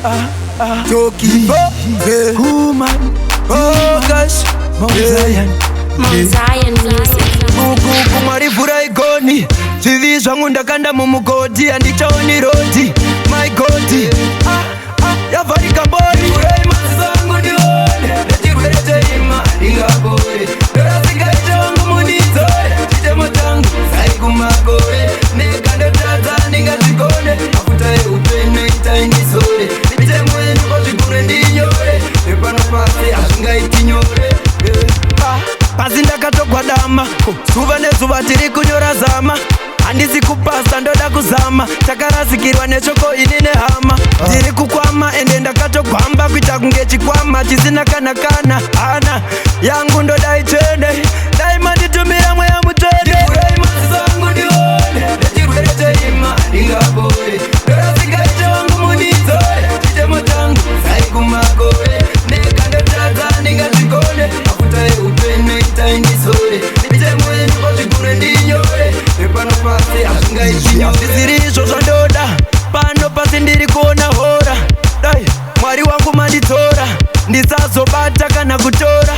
Toki, Kuman, oh gosh, Mount Zion Music. Kumarivura igoni TV zvangu ndakanda mumugodi handichaoni rodi my god yavharika mbori urai mazi zangu ndione nechirwere cheima ndingapore ndorasingaite wangu munizore chitemo changu saikumakore nekandotadza ndingazvikone mafuta eupenyu itaindisore mitemo yenyu kozvigune ndinyore nepano pasi hazvingaiti nyore pasi ndakatogwadama zuva nezuva tiri kunyora zama handisi kupasa ndoda kuzama takarasikirwa neshoko ini nehama ndiri kukwama ende ndakatogwamba kuita kunge chikwama chisina kana hana yangu ndoda ichende daimanditumira mweya mutende urai mazi zangu ndione nechirwere cheima ndingapore ndorasingaite wangu munizore chitemo changu saikumakore nekandotadza ndingazvikone mafuta eupenyu itaindisore mitemo yenyu kozvigune ndinyore nepano pasi hazvingaizvisiri izvo zvandoda pano pasi ndiri kuona hora dai mwari wangu manditora ndisazobata kana kutora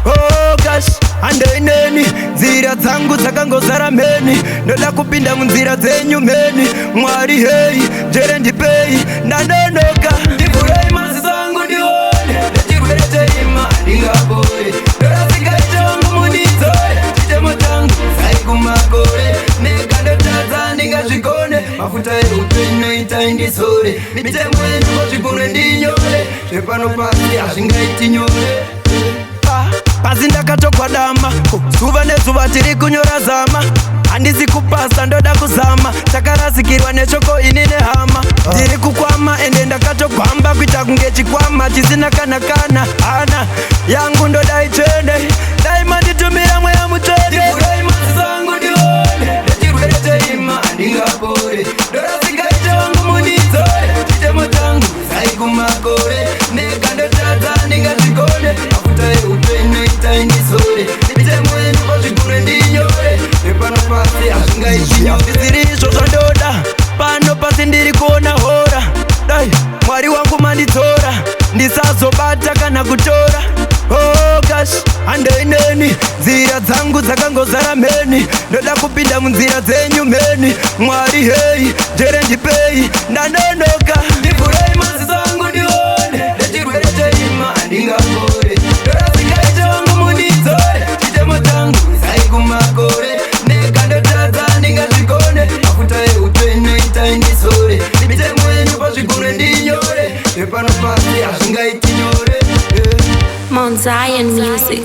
oh gosh handoineni nzira dzangu dzakangozara mheni ndoda kupinda munzira dzenyu mheni mwari hei njere ndipei ndandonoka ndivhurei mazi zangu ndione nechirwere cheima ndingapore ndorasingaite wangu munizore chitemo changu saikumakore nekandotadza ndingazvikone mafuta eupenyu itaindisore mitemo yenyu kozvigune ndinyore zvepano pasi hazvingaiti nyore pasi ndakatogwadama zuva nezuva tiri kunyora zama handisi kupasa ndoda kuzama takarasikirwa neshoko ini nehama ndiri kukwama ende ndakatogwamba kuita kunge chikwama chisina kana hana yangu ndoda ichende daimanditumira mweya mutende urai mazi zangu ndione nechirwere cheima ndingapore ndorasingaite wangu munizore chitemo changu saikumakore nekandotadza ndingazvikone mafuta eupenyu itaindisore mitemo yenyu kozvigune ndinyore nepano pasi hazvingaizvisiri izvo zvandoda pano pasi ndiri kuona hora dai mwari wangu manditora ndisazobata kana kutora oh gosh handoineni nzira dzangu dzakangozara mheni ndoda kupinda munzira dzenyu mheni mwari hei njere ndipei ndandonoka ndivhurei mazi zangu ndione nechirwere cheima ndingapore ndorasingaite wangu munizore chitemo changu saikumakore nekandotadza ndingazvikone mafuta eupenyu itaindisore mitemo yenyu kozvigune ndinyore nepano pasi hazvingaiti nyore Mount Zion Music.